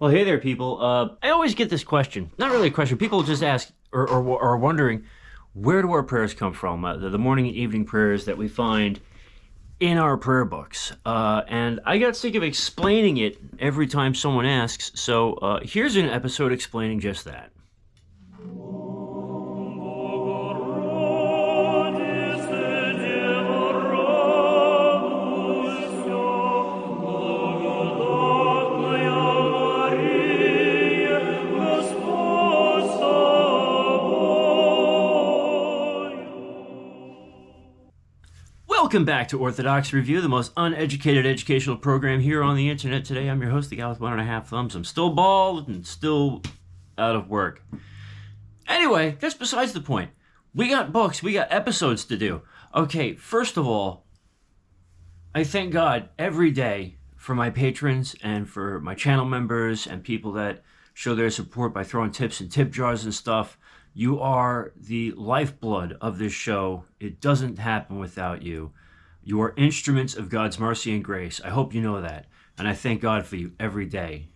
Well, hey there, people. I always get this question. Not really a question. People just ask or are wondering, where do our prayers come from? The morning and evening prayers that we find in our prayer books. And I got sick of explaining it every time someone asks. So here's an episode explaining just that. Welcome back to Orthodox Review, the most uneducated educational program here on the internet. Today, I'm your host, the guy with 1.5 thumbs. I'm still bald and still out of work. Anyway, that's besides the point. We got books, we got episodes to do. Okay, first of all, I thank God every day for my patrons and for my channel members and people that show their support by throwing tips in tip jars and stuff. You are the lifeblood of this show. It doesn't happen without you. You are instruments of God's mercy and grace. I hope you know that. And I thank God for you every day.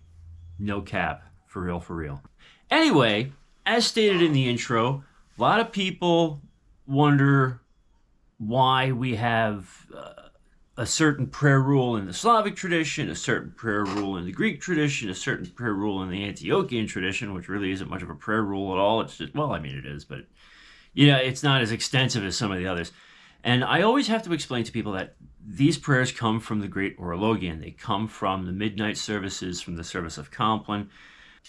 No cap. For real, for real. Anyway, as stated in the intro, a lot of people wonder why we have a certain prayer rule in the Slavic tradition, a certain prayer rule in the Greek tradition, a certain prayer rule in the Antiochian tradition, which really isn't much of a prayer rule at all. It's just, well, I mean, it is, but it's not as extensive as some of the others. And I always have to explain to people that these prayers come from the great horologion. They come from the midnight services, from the service of Compline.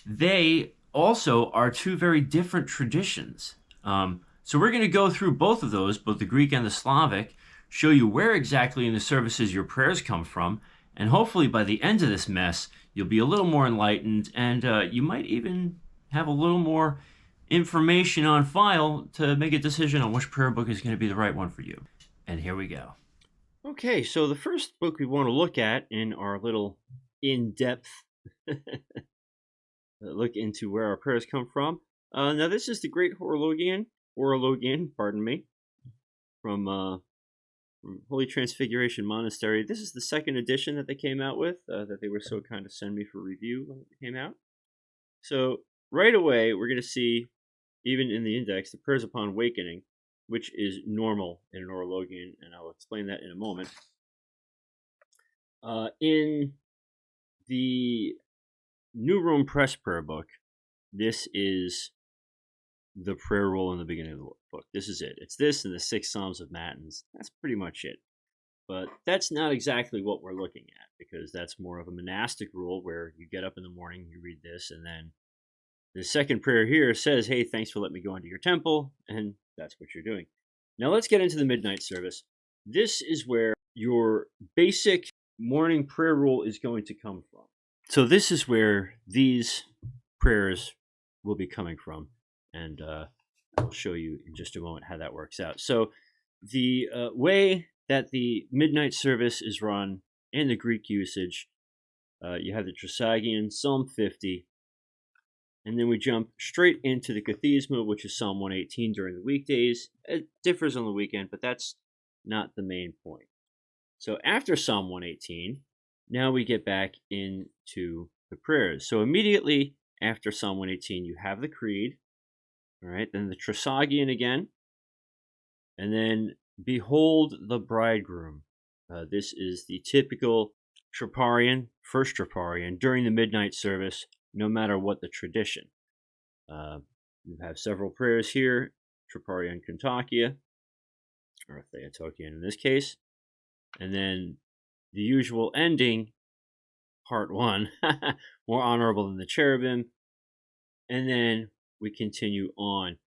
They also are two very different traditions. So we're going to go through both of those, both the Greek and the Slavic, show you where exactly in the services your prayers come from, and hopefully by the end of this mess, you'll be a little more enlightened, and you might even have a little more information on file to make a decision on which prayer book is going to be the right one for you. And here we go. Okay, so the first book we want to look at in our little in-depth look into where our prayers come from. Now this is the Great Horologion, pardon me, from Holy Transfiguration Monastery. This is the second edition that they came out with, that they were so kind to send me for review when it came out. So right away, we're going to see, even in the index, the prayers upon awakening, which is normal in an horologion, and I'll explain that in a moment. In the New Rome Press prayer book, this is the prayer rule in the beginning of the book. This is it. It's this and the 6 Psalms of Matins. That's pretty much it. But that's not exactly what we're looking at, because that's more of a monastic rule where you get up in the morning, you read this, and then the second prayer here says, hey, thanks for letting me go into your temple, and that's what you're doing. Now let's get into the midnight service. This is where your basic morning prayer rule is going to come from. So this is where these prayers will be coming from, and I'll show you in just a moment how that works out. So the way that the midnight service is run in the Greek usage, you have the Trisagion, Psalm 50, and then we jump straight into the Kathisma, which is Psalm 118 during the weekdays. It differs on the weekend, but that's not the main point. So after Psalm 118, now we get back into the prayers. So immediately after Psalm 118, you have the Creed, all right, then the Trisagion again, and then Behold the Bridegroom. This is the typical Troparion, first Troparion, during the midnight service, no matter what the tradition. You have several prayers here, Troparion Kontakia, or Theotokian in this case, and then the usual ending, part 1, more honorable than the cherubim, and then we continue on.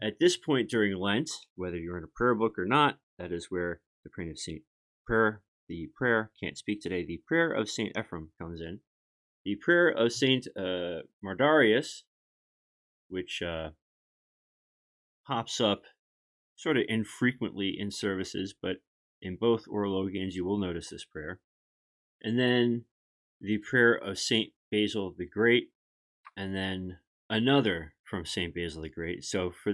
At this point during Lent, whether you're in a prayer book or not, that is where the prayer of Saint prayer, the prayer, can't speak today, the prayer of Saint Ephrem comes in. The prayer of Saint Mardarius, which pops up sort of infrequently in services, but in both horologions you will notice this prayer. And then the prayer of Saint Basil the Great, and then another from Saint Basil the Great. So for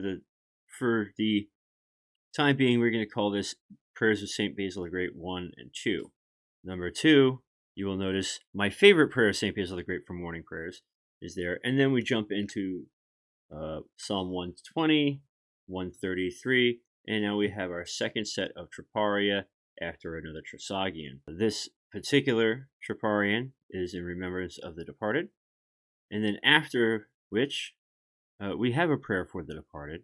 the time being, we're going to call this prayers of Saint Basil the Great 1 and 2. Number 2, you will notice my favorite prayer of St. Basil the Great for morning prayers is there. And then we jump into Psalm 120, 133, and now we have our second set of Troparia after another Trisagion. This particular Troparion is in remembrance of the departed, and then after which we have a prayer for the departed,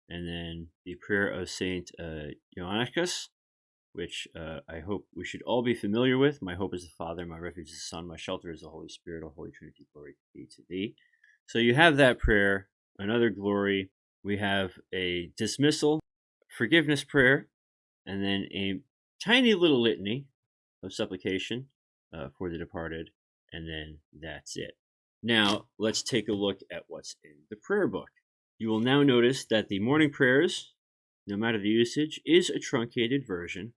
and then the prayer of Saint Ioannicus, which I hope we should all be familiar with. My hope is the Father, my refuge is the Son, my shelter is the Holy Spirit, O Holy Trinity, glory be to thee. So you have that prayer, another glory. We have a dismissal, forgiveness prayer, and then a tiny little litany of supplication for the departed, and then that's it. Now, let's take a look at what's in the prayer book. You will now notice that the morning prayers, no matter the usage, is a truncated version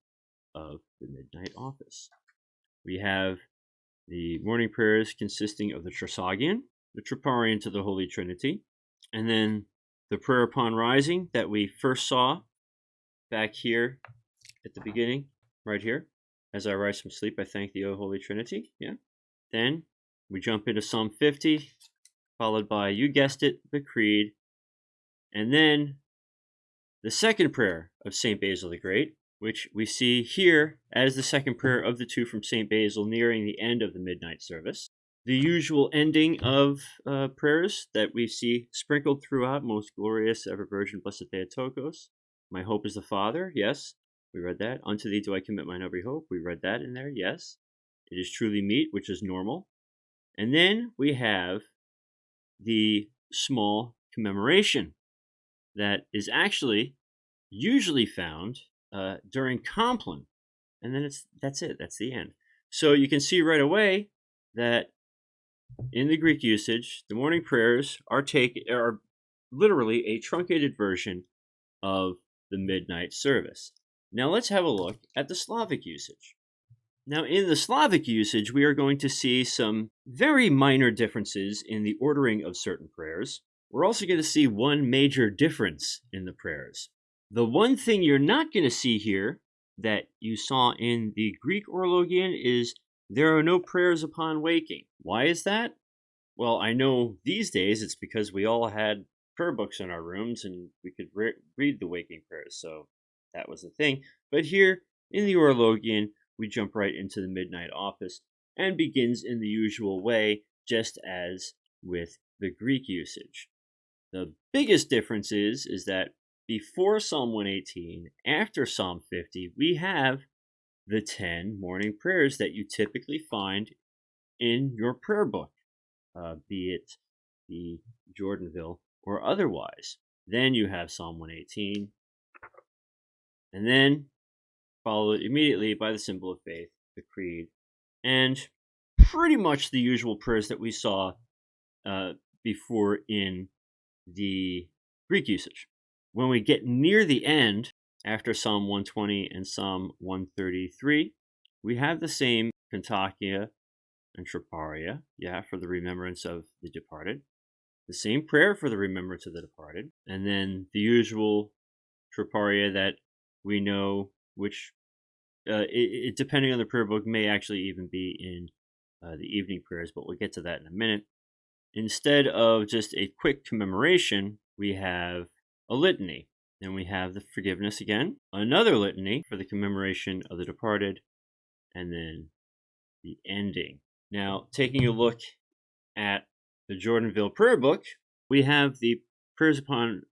of the midnight office. We have the morning prayers consisting of the Trisagion, the Troparion to the Holy Trinity, and then the prayer upon rising that we first saw back here at the beginning, right here. As I rise from sleep, I thank thee, O Holy Trinity. Yeah. Then we jump into Psalm 50, followed by, you guessed it, the Creed, and then the second prayer of St. Basil the Great, which we see here as the second prayer of the two from St. Basil nearing the end of the midnight service. The usual ending of prayers that we see sprinkled throughout, most glorious ever Virgin, blessed Theotokos. My hope is the Father, yes, we read that. Unto thee do I commit mine every hope, we read that in there, yes. It is truly meet, which is normal. And then we have the small commemoration that is actually usually found during Compline. And then that's it, that's the end. So you can see right away that in the Greek usage, the morning prayers are literally a truncated version of the midnight service. Now let's have a look at the Slavic usage. Now in the Slavic usage, we are going to see some very minor differences in the ordering of certain prayers. We're also going to see one major difference in the prayers. The one thing you're not going to see here that you saw in the Greek horologion is there are no prayers upon waking. Why is that? Well, I know these days it's because we all had prayer books in our rooms and we could read the waking prayers, so that was the thing. But here in the horologion, we jump right into the midnight office and begins in the usual way, just as with the Greek usage. The biggest difference is that before Psalm 118, after Psalm 50, we have the 10 morning prayers that you typically find in your prayer book, be it the Jordanville or otherwise. Then you have Psalm 118, and then followed immediately by the symbol of faith, the Creed, and pretty much the usual prayers that we saw before in the Greek usage. When we get near the end, after Psalm 120 and Psalm 133, we have the same Pentakia and Troparia, for the remembrance of the departed. The same prayer for the remembrance of the departed. And then the usual Troparia that we know, which, depending on the prayer book, may actually even be in the evening prayers, but we'll get to that in a minute. Instead of just a quick commemoration, we have a litany. Then we have the forgiveness again, another litany for the commemoration of the departed, and then the ending. Now, taking a look at the Jordanville prayer book, we have the prayers upon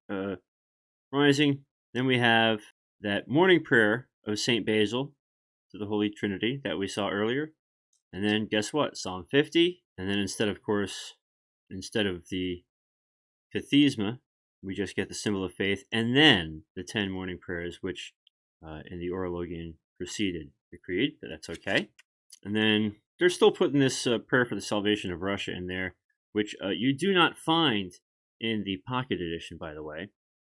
rising. Then we have that morning prayer of St. Basil to the Holy Trinity that we saw earlier. And then guess what? Psalm 50. And then instead of the Kathisma, we just get the symbol of faith, and then the 10 morning prayers, which in the horologion preceded the Creed, but that's okay. And then they're still putting this prayer for the salvation of Russia in there, which you do not find in the pocket edition, by the way,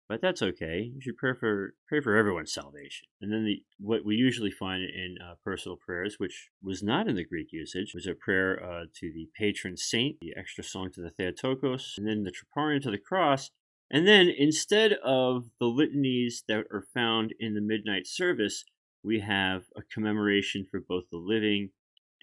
but that's okay. You should pray for everyone's salvation. And then what we usually find in personal prayers, which was not in the Greek usage, was a prayer to the patron saint, the extra song to the Theotokos, and then the Troparion to the cross. And then instead of the litanies that are found in the midnight service, we have a commemoration for both the living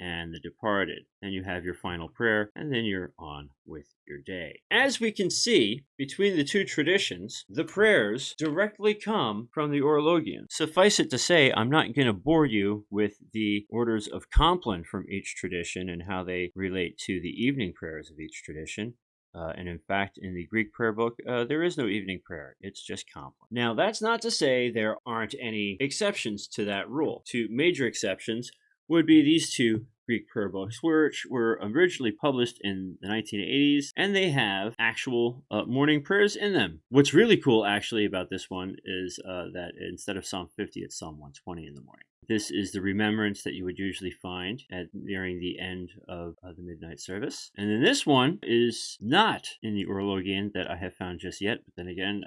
and the departed. Then you have your final prayer, and then you're on with your day. As we can see, between the two traditions, the prayers directly come from the horologion. Suffice it to say, I'm not going to bore you with the orders of Compline from each tradition and how they relate to the evening prayers of each tradition. And in fact, in the Greek prayer book, there is no evening prayer. It's just Compline. Now, that's not to say there aren't any exceptions to that rule. Two major exceptions would be these two Greek prayer books, which were originally published in the 1980s, and they have actual morning prayers in them. What's really cool, actually, about this one is that instead of Psalm 50, it's Psalm 120 in the morning. This is the remembrance that you would usually find nearing the end of the midnight service. And then this one is not in the horologion that I have found just yet, but then again,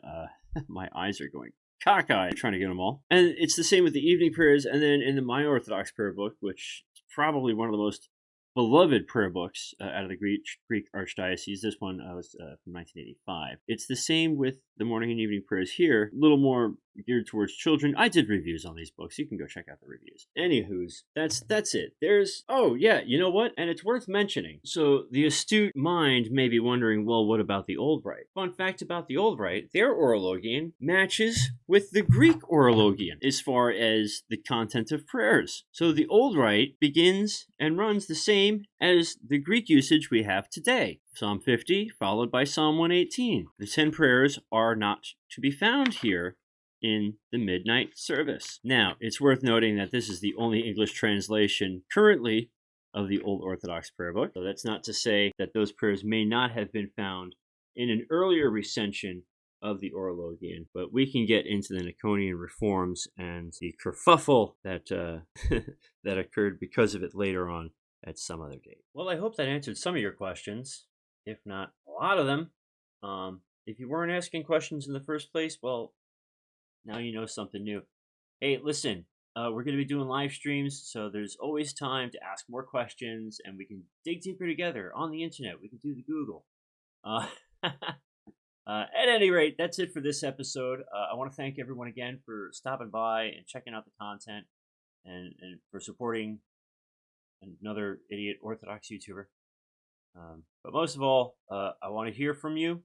my eyes are going cockeyed trying to get them all. And it's the same with the evening prayers, and then in the My Orthodox prayer book, which is probably one of the most beloved prayer books out of the Greek Archdiocese. This one was from 1985. It's the same with the morning and evening prayers here, a little more geared towards children. I did reviews on these books. You can go check out the reviews. Anywho's, that's it. Oh yeah, you know what? And it's worth mentioning. So the astute mind may be wondering, well, what about the Old Rite? Fun fact about the Old Rite, their horologion matches with the Greek horologion as far as the content of prayers. So the Old Rite begins and runs the same as the Greek usage we have today. Psalm 50 followed by Psalm 118. The 10 prayers are not to be found here in the midnight service. Now, it's worth noting that this is the only English translation currently of the Old Orthodox prayer book. So that's not to say that those prayers may not have been found in an earlier recension of the horologion, but we can get into the Niconian reforms and the kerfuffle that that occurred because of it later on at some other date. Well, I hope that answered some of your questions, if not a lot of them. If you weren't asking questions in the first place, well, now you know something new. Hey, listen, we're going to be doing live streams, so there's always time to ask more questions, and we can dig deeper together on the internet. We can do the Google. At any rate, that's it for this episode. I want to thank everyone again for stopping by and checking out the content and for supporting another idiot Orthodox YouTuber. But most of all, I want to hear from you.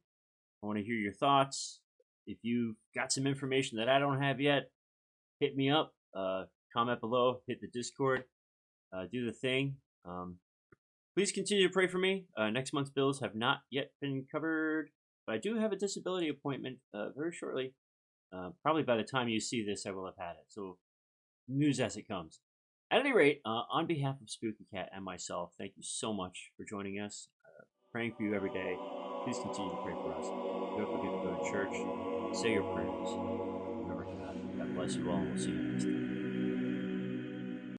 I want to hear your thoughts. If you've got some information that I don't have yet, hit me up. Comment below. Hit the Discord. Do the thing. Please continue to pray for me. Next month's bills have not yet been covered, but I do have a disability appointment very shortly. Probably by the time you see this, I will have had it. So, news as it comes. At any rate, on behalf of Spooky Cat and myself, thank you so much for joining us. Praying for you every day. Please continue to pray for us. Don't forget to go to church. Say your prayers. Remember God. God bless you all, and we'll see you next time.